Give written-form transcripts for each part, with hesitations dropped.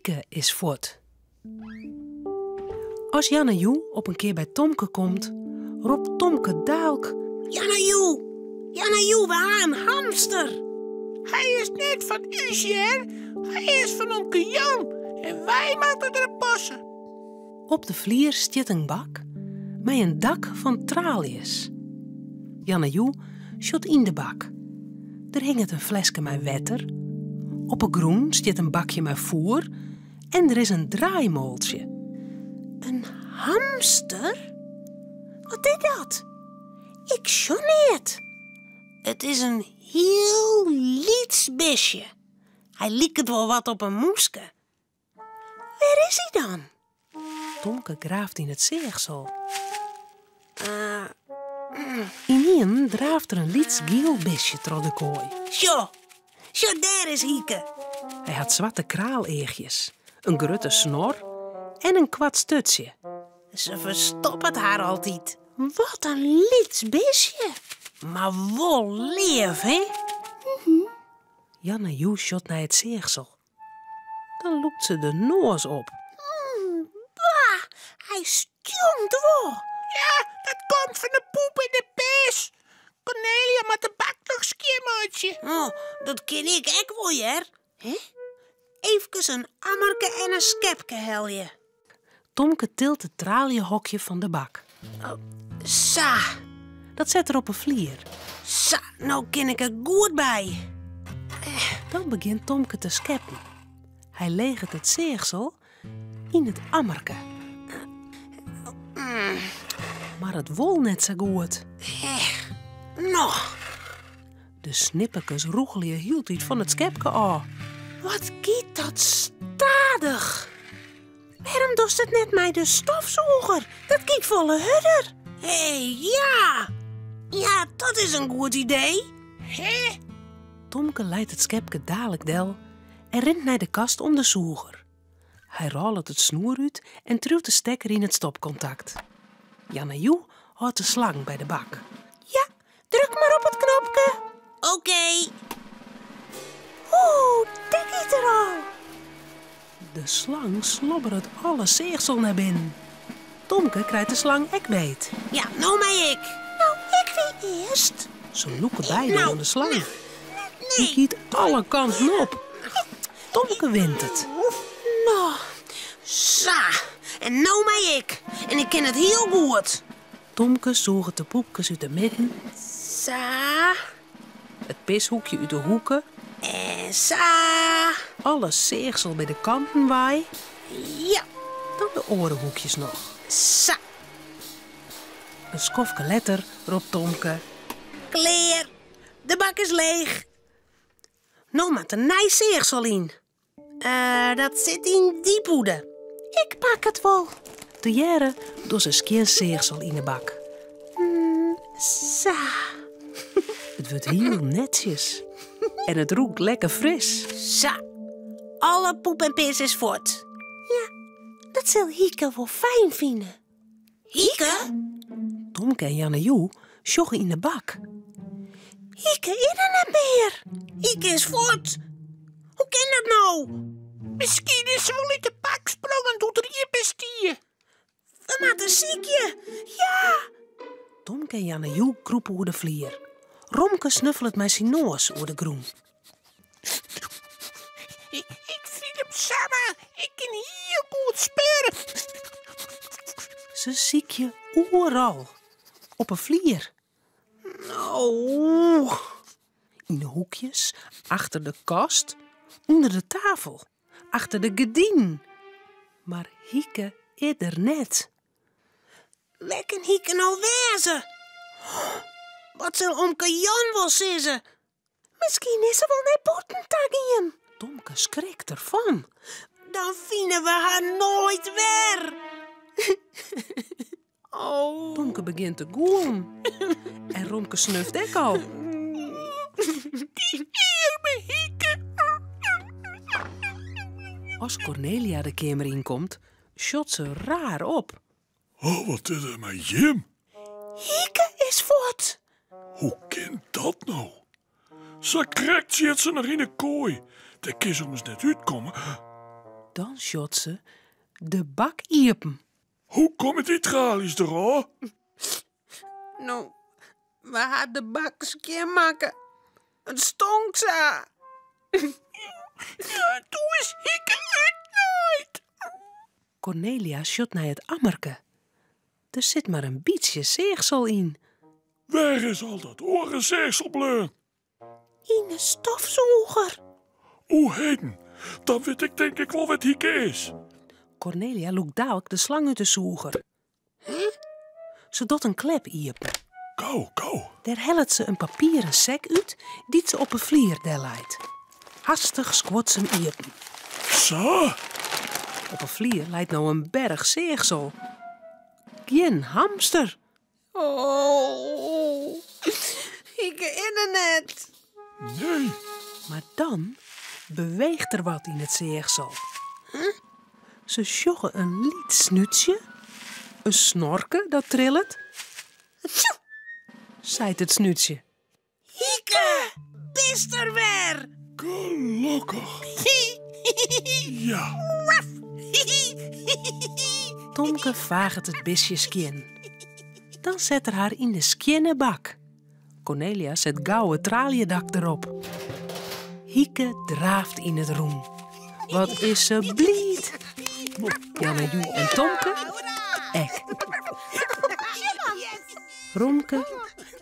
Hieke is voort. Als Jannejoe op een keer bij Tomke komt, roept Tomke dadelijk: Jannejoe, we hebben een hamster. Hij is niet van u, Sjer. Hij is van onkel Jan. En wij moeten er passen. Op de vlier stiet een bak met een dak van tralies. Jannejoe sjot in de bak. Er hing een flesje met water. Op een groen stiet een bakje met voer. En er is een draaimooltje. Een hamster? Wat is dat? Ik schon niet. Het is een heel liets besje. Hij lijkt wel wat op een moeske. Waar is hij dan? Tomke graaft in het zeegsel. Ineen draaft er een liets geel besje door de kooi. Zo, daar is Hieke. Hij had zwarte kraaleegjes, een grutte snor en een kwad stutsje. Ze verstopt haar altijd. Wat een liets besje. Maar wel leef, hè? Jannejoe shot naar het zeegsel. Dan loopt ze de noos op. Bah, hij stinkt wel. Ja, dat komt van de poep in de pis. Cornelia met de bak nog skimmertje. Oh, dat ken ik ook wel, Jer. Hè? Even een ammerke en een skepke helje. Tomke tilt het traliehokje van de bak. Sa. Dat zet er op een vlier. Sa, nou ken ik er goed bij. Dan begint Tomke te scheppen. Hij legert het zeegsel in het ammerke. Maar het wol net zo goed. Nog. De snipperkes roegelje hield iets van het schepke af. Wat giet dat stadig. Waarom doet het net met de stofzuiger? Dat giet volle hudder. Ja. Ja, dat is een goed idee. Hé? Tomke leidt het schepke dadelijk del en rent naar de kast om de zoeger. Hij rolt het snoer uit en truwt de stekker in het stopcontact. Jannejoe houdt de slang bij de bak. Ja, druk maar op het knopje. Oké. Oeh, daar giet er al. De slang slobbert alle zeegsel naar binnen. Tomke krijgt de slang ek beet. Ja, nou maar ik. Nou, ik wie eerst. Ze loeken beide aan de slang. Die Nee. giet alle kanten op. Tomke wint het. Nou, sa. En nou maar ik. En ik ken het heel goed. Tomke zoegt de poepjes uit de midden. Sa. Het pishoekje uit de hoeken. En sa. Alle zeegsel bij de kanten waai. Ja. Dan de orenhoekjes nog. Sa. Een skofke letter, roept Tomke. Kleer. De bak is leeg. Nou met een nij zeegsel in. Dat zit in die poeder. Ik pak het wel. De jaren door zijn skien zeegsel in de bak. Sa. Het wordt heel netjes. En het roekt lekker fris. Sa. Alle poep en pis is voort. Ja, dat zal Hieke wel fijn vinden. Hieke? Tomke en Jannejoe sjoggen in de bak. Hieke is er net meer. Hieke is voort. Hoe kan dat nou? Misschien is ze wel in de bak sprongen door de riepestier. We moeten ziekje. Ja. Tomke en Jannejoe kroepen over de vlier. Romke snuffelt met zijn noos over de groen. Ik vind hem samen. Ik kan heel goed speuren. Ze ziek je overal. Op een vlier. Oh. In de hoekjes, achter de kast, onder de tafel, achter de gordijn. Maar Hieke is er net. Lekker Hieke nou wezen. Wat zal omke Jan wel zeggen? Misschien is ze wel naar boetentagien. Tomke schrikt ervan. Dan vinden we haar nooit weer. Oh. Tomke begint te goen. En Romke snuft ook al. Die arme Hieke. Als Cornelia de kamer inkomt, shot ze raar op. Oh, wat is er met Jim? Hieke is voort. Hoe kan dat nou? Ze krekt zit ze nog in de kooi. De kan soms net uitkomen. Dan shot ze de bak iepen. Hoe komen die tralies eraan? Nou, we hadden de bak eens een keer maken. Het stonk zo. Ja, toen is Hieke het nooit. Cornelia shot naar het ammerke. Er zit maar een beetje zeegsel in. Waar is al dat orenzeegsel bleun? In de stofzuiger. O heden, dan weet ik denk ik wel wat Hieke is. Cornelia loekt dadelijk de slang uit de zoeger. Ze doet een klep iepen. Kou. Daar helpt ze een papieren zak uit die ze op een vlier leidt. Hastig squat ze hem iepen. Zo, Op een vlier leidt nou een berg zeegsel. Geen hamster. Oh, Hieke in het net. nee. Maar dan beweegt er wat in het zeegsel. Ze sjoggen een lietsnutsje, een snorken dat trillet. Zeit het snutsje. Hieke, bist er weer. Gelukkig. Ja, Tomke vaagt het bisje skien. Dan zet er haar in de skinnenbak. Cornelia zet gauw het traliedak erop. Hieke draaft in het roem. Wat is ze blied. Jannejoe en Tomke, ek. Romke,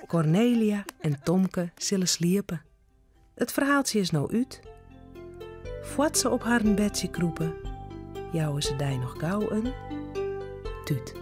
Cornelia en Tomke zullen sliepen. Het verhaaltje is nou uit. Voordat ze op haar bedje kroepen, jouwen ze daar nog gauw een tuut.